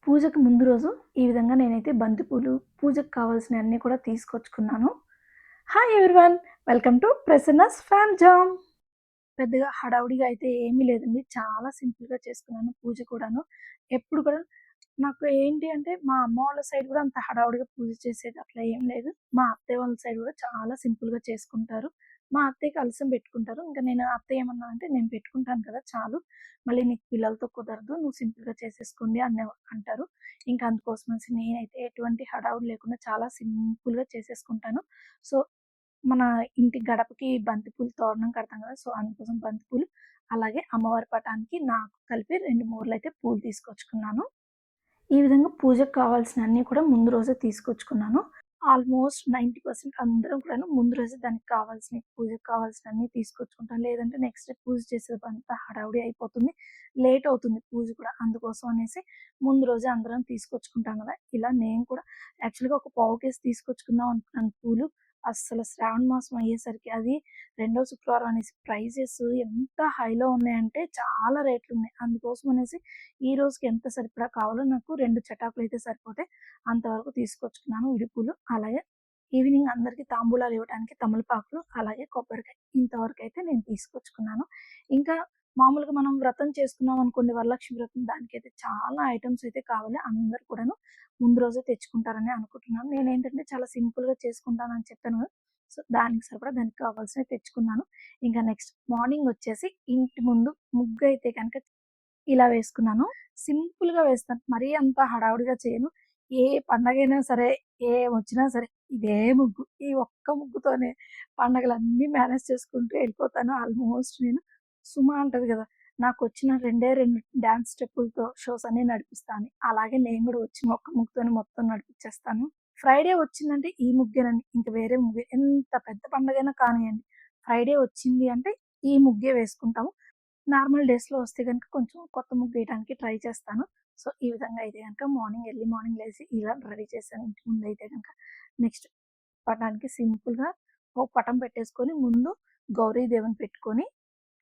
పూజకు ముందు రోజు ఈ విధంగా నేనైతే బంతిపూలు, పూజకు కావాల్సినయన్నీ కూడా తీసుకొచ్చుకున్నాను. Hi everyone! Welcome to Prasanna's fam jam. పెద్దగా హడావుడిగా అయితే ఏమీ లేదండి. చాలా సింపుల్‌గా చేసుకున్నాను పూజ కూడాను. ఎప్పుడు కూడా నాకు ఏంటి అంటే మా అమ్మ వాళ్ళ సైడ్ కూడా అంత హడావుడిగా పూజ చేసేది అట్లా ఏం లేదు. మా అత్తయ్య వాళ్ళ సైడ్ కూడా చాలా సింపుల్‌గా చేసుకుంటారు. మా అత్తయ్య కలశం పెట్టుకుంటారు. ఇంక నేను అత్తయ్య ఏమన్నారంటే, "నేను పెట్టుకుంటాను కదా చాలు. మళ్ళీ నీకు పిల్లలతో కుదరదు. నువ్వు సింపుల్‌గా చేసేసుకోండి" అంటారు. ఇంకా అందుకోసమనేసి నేనైతే ఎటువంటి హడావుడి లేకుండా చాలా సింపుల్‌గా చేసేసుకుంటాను. సో, మన ఇంటి గడపకి బంతిపూలు తోరణం కడతాం కదా! సో, అందుకోసం బంతిపూలు, అలాగే అమ్మవారి పటానికి నాకు కలిపి 2 మూరలైతే పూలు తీసుకొచ్చుకున్నాను. ఈ విధంగా పూజకు కావాల్సినన్నీ కూడా ముందు రోజే తీసుకొచ్చుకున్నాను. ఆల్మోస్ట్ 90% అందరం కూడాను ముందు రోజే దానికి కావాల్సినయి, పూజకు కావాల్సినన్నీ తీసుకొచ్చుకుంటాం. లేదంటే నెక్స్ట్ డే పూజ చేసేదంతా హడావిడి అయిపోతుంది. లేట్ అవుతుంది పూజ కూడా. అందుకోసం అనేసి ముందు రోజే అందరం తీసుకొచ్చుకుంటాం గదా! ఇలా నేను కూడా యాక్చువల్‌గా ఒక పావు కేజీ తీసుకొచ్చుకుందాం అనుకున్నాను పూలు. అస్సలు శ్రావణ మాసం అయ్యేసరికి అది రెండో శుక్రవారం అనేసి ప్రైజెస్ ఎంత హైలో ఉన్నాయంటే చాలా రేట్లున్నాయి. అందుకోసం అనేసి ఈ రోజుకి ఎంత సరిపడా కావాలో నాకు 2 చటాకులైతే సరిపోతాయి. అంతవరకు తీసుకొచ్చుకున్నాను విడిపూలు. అలాగే ఈవినింగ్ అందరికి తాంబూలాలు ఇవ్వడానికి తమలపాకులు, అలాగే కొబ్బరికాయ ఇంతవరకైతే నేను తీసుకొచ్చుకున్నాను. ఇంకా మామూలుగా మనం వ్రతం చేసుకున్నాం అనుకోండి, వరలక్ష్మి వ్రతం, దానికైతే చాలా ఐటెమ్స్ అయితే కావాలి. అందరూ కూడాను ముందు రోజే తెచ్చుకుంటారని అనుకుంటున్నాను. నేనేంటంటే చాలా సింపుల్‌గా చేసుకుంటానని చెప్పాను కదా! సో, దానికి సరిపడా దానికి కావాల్సినవి తెచ్చుకున్నాను. ఇంకా నెక్స్ట్ మార్నింగ్ వచ్చేసి ఇంటి ముందు ముగ్గయితే గనక ఇలా వేసుకున్నాను. సింపుల్‌గా వేస్తాను. మరీ అంత హడావుడిగా చేయను. ఏ పండగైనా సరే, ఏమొచ్చినా సరే ఇదే ముగ్గు. ఈ ఒక్క ముగ్గుతోనే పండగలన్నీ మేనేజ్ చేసుకుంటూ ఎళ్ళిపోతాను. ఆల్మోస్ట్ నేను సుమ అంటది గదా! నాకొచ్చిన 2 డాన్స్ స్టెప్పులతో షోస్ అన్నీ నడిపిస్తా అని. అలాగే నేను గూడా వచ్చిన ఒక్క ముగ్గుతోనే మొత్తం నడిపిచ్చేస్తాను. ఫ్రైడే వచ్చిందంటే ఈ ముగ్గేనండి. ఇంక వేరే ముగ్గే. ఎంత పెద్ద పండగైనా కానియండి. ఫ్రైడే వచ్చింది అంటే ఈ ముగ్గే వేసుకుంటాము. నార్మల్ డేస్‌లో వస్తే గనుక కొంచెం కొత్త ముగ్గేయడానికి ట్రై చేస్తాను. సో, ఈ విధంగా అయితే గనుక ఎర్లీ మార్నింగ్ లేసి ఇలా రెడీ చేశాను ఇంటి ముందయితే గనుక. నెక్స్ట్ పటానికి సింపుల్‌గా ఒక పటం పెట్టేసుకొని ముందు గౌరీ దేవుని పెట్టుకొని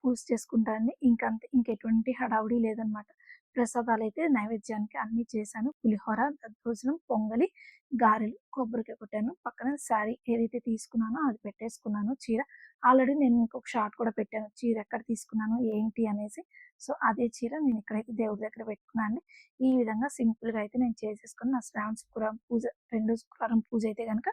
పూజ చేసుకుంటా అండి. ఇంకంతే. ఇంకెటువంటి హడావుడి లేదనమాట. ప్రసాదాలైతే నైవేద్యానికి అన్నీ చేశాను. పులిహోర, దద్దోజనం, పొంగలి, గారెలు, కొబ్బరికాయ కొట్టాను. పక్కన శారీ ఏదైతే తీసుకున్నానో అది పెట్టేసుకున్నాను చీర. ఆల్రెడీ నేను ఇంకొక షార్ట్ కూడా పెట్టాను. చీర ఎక్కడ తీసుకున్నాను, ఏంటి అనేసి. సో, అదే చీర నేను ఇక్కడైతే దేవుడి దగ్గర పెట్టుకున్నా అండి. ఈ విధంగా సింపుల్‌గా అయితే నేను చేసేసుకొని నా శ్రావణ శుక్రవారం పూజ, రెండో శుక్రవారం పూజ అయితే గనక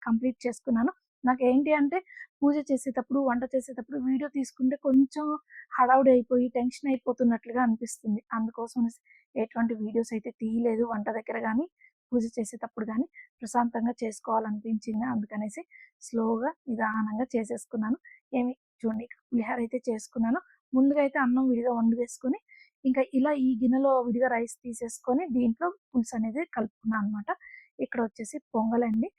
కంప్లీట్ చేసుకున్నాను. నాకేంటి అంటే పూజ చేసేటప్పుడు, వంట చేసేటప్పుడు వీడియో తీసుకుంటే కొంచెం హడావుడి అయిపోయి, టెన్షన్ అయిపోతున్నట్లుగా అనిపిస్తుంది. అందుకోసమనేసి ఎటువంటి వీడియోస్ అయితే తీయలేదు వంట దగ్గర గానీ, పూజ చేసేటప్పుడు గానీ, ప్రశాంతంగా చేసుకోవాలనిపించింది. అందుకనేసి స్లోగా, నిదానంగా చేసేసుకున్నాను. ఏమి చూడండి, ఇక్కడ పులిహోర అయితే చేసుకున్నాను. ముందుగా అయితే అన్నం విడిగా వండేసుకొని, ఇంకా ఇలా ఈ గిన్నెలో విడిగా రైస్ తీసేసుకొని, దీంట్లో పులుసనేది కలుపుకున్నా అనమాట. ఇక్కడొచ్చేసి పొంగలండి.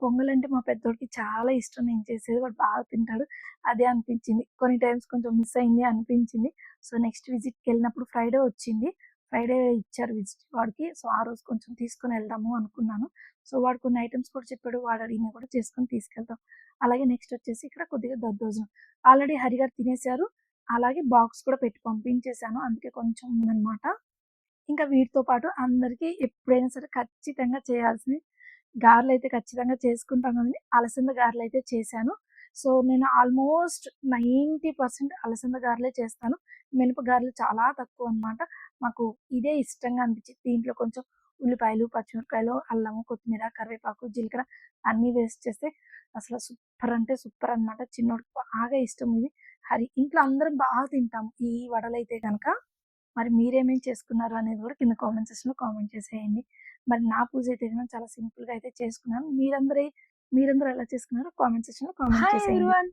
పొంగలంటే మా పెద్దోడికి చాలా ఇష్టం నేను చేసేది. వాడు బాగా తింటాడు. అదే అనిపించింది. కొన్ని టైమ్స్ కొంచెం మిస్ అయింది అనిపించింది. సో, నెక్స్ట్ విజిట్‌కెళ్ళినప్పుడు ఫ్రైడే వచ్చింది. ఫ్రైడే ఇచ్చారు విజిట్ వాడికి. సో, ఆ రోజు కొంచెం తీసుకొని వెళ్దాము అనుకున్నాను. సో, వాడు కొన్ని ఐటెమ్స్ కూడా చెప్పాడు. వాడు అడిగినవి కూడా చేసుకొని తీసుకెళ్తాం. అలాగే నెక్స్ట్ వచ్చేసి ఇక్కడ కొద్దిగా దద్దోజనం. ఆల్రెడీ హరిగారు తినేసారు. అలాగే బాక్స్ కూడా పెట్టి పంపించేసాను. అందుకే కొంచెం ఉందనమాట. ఇంకా వీటితో పాటు అందరికీ ఎప్పుడైనా సరే ఖచ్చితంగా చేయాల్సినవి గారెలైతే ఖచ్చితంగా చేసుకుంటాం కదండీ! అలసంద గారెలైతే చేశాను. సో, నేను ఆల్మోస్ట్ 90% అలసంద గారెలే చేస్తాను. మినప గారెలు చాలా తక్కువనమాట. మాకు ఇదే ఇష్టంగా అనిపించింది. దీంట్లో కొంచెం ఉల్లిపాయలు, పచ్చిమిరపకాయలు, అల్లం, కొత్తిమీర, కరివేపాకు, జీలకర్ర అన్నీ వేసి చేస్తే అసలు సూపర్ అంటే సూపర్ అనమాట. చిన్నోడికి బాగా ఇష్టం ఇది. ఇంట్లో అందరం బాగా తింటాం ఈ వడలైతే గనక. మరి మీరేమేం చేసుకున్నారు అనేది కూడా కింద కామెంట్ సెక్షన్‌లో కామెంట్ చేసేయండి. మరి నా పూజ అయితే గనుక చాలా సింపుల్‌గా అయితే చేసుకున్నాను. మీరందరూ ఎలా చేసుకున్నారో కామెంట్ సెక్షన్‌లో కామెంట్ హాయ్ చేసేయండి. ఎవ్రీవన్.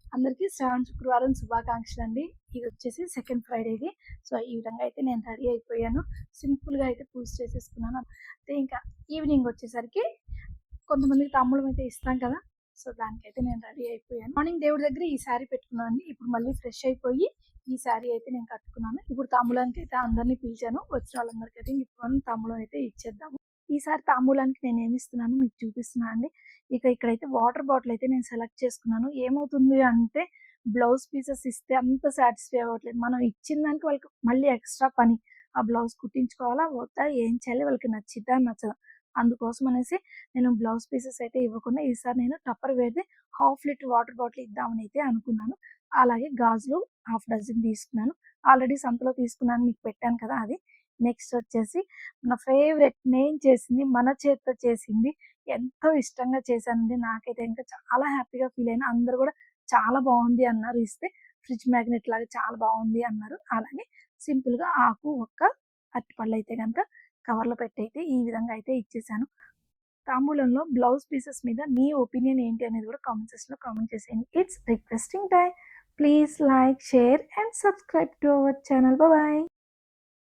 అందరికీ శ్రావణ శుక్రవారం శుభాకాంక్షలండి. ఇదొచ్చేసి సెకండ్ ఫ్రైడేది. సో, ఈ విధంగా అయితే నేను రెడీ అయిపోయాను. సింపుల్‌గా అయితే పూజ చేసేసుకున్నాను. అయితే ఇంకా ఈవినింగ్ వచ్చేసరికి కొంతమందికి తాంబూలం అయితే ఇస్తాం కదా! సో, దానికైతే నేను రెడీ అయిపోయాను. మార్నింగ్ దేవుడి దగ్గర ఈ శారీ పెట్టుకున్నానండి. ఇప్పుడు మళ్ళీ ఫ్రెష్ అయిపోయి ఈ శారీ అయితే నేను కట్టుకున్నాను. ఇప్పుడు తాంబూలానికైతే అందరిని పిలిచాను. వచ్చిన వాళ్ళందరికైతే ఇప్పుడు మనం తాంబూలం అయితే ఇచ్చేద్దాము. ఈసారి తాంబూలానికి నేనేమిస్తున్నానో మీకు చూపిస్తున్నా అండి. ఇక్కడైతే వాటర్ బాటిల్ అయితే నేను సెలెక్ట్ చేసుకున్నాను. ఏమవుతుంది అంటే బ్లౌజ్ పీసెస్ ఇస్తే అంత సాటిస్ఫై అవ్వట్లేదు. మనం ఇచ్చిన దానికి వాళ్ళకి మళ్ళీ ఎక్స్‌ట్రా పని. ఆ బ్లౌజ్ కుట్టించుకోవాలా వద్దా, ఏం చేయాలి, వాళ్ళకి నచ్చిద్దా నచ్చదా, అందుకోసం అనేసి నేను బ్లౌజ్ పీసెస్ అయితే ఇవ్వకుండా ఈసారి నేను టప్పర్ వేర్ది 1/2 లీటర్ వాటర్ బాటిల్ ఇద్దామని అయితే అనుకున్నాను. అలాగే గాజులు హాఫ్ డజన్ తీసుకున్నాను. ఆల్రెడీ సంతలో తీసుకున్నాను, మీకు పెట్టాను కదా అది. నెక్స్ట్ వచ్చేసి నా ఫేవరెట్ నేను చేసింది, మన చేత్తో చేసింది, ఎంతో ఇష్టంగా చేశానండి. నాకైతే ఇంకా చాలా హ్యాపీగా ఫీల్ అయినా. అందరూ కూడా చాలా బాగుంది అన్నారు. ఇస్తే ఫ్రిడ్జ్ మ్యాగ్నెట్ లాగా చాలా బాగుంది అన్నారు. అలాగే సింపుల్గా ఆకు ఒక్క అరటిపళ్ళు అయితే కనుక కవర్లో పెట్టి అయితే ఈ విధంగా అయితే ఇచ్చేసాను. తాంబూలంలో బ్లౌజ్ పీసెస్ మీద మీ ఒపీనియన్ ఏంటి అనేది కూడా కామెంట్ సెక్షన్లో కామెంట్ చేసేయండి. It's requesting time. Please like, share and subscribe to our channel. Bye.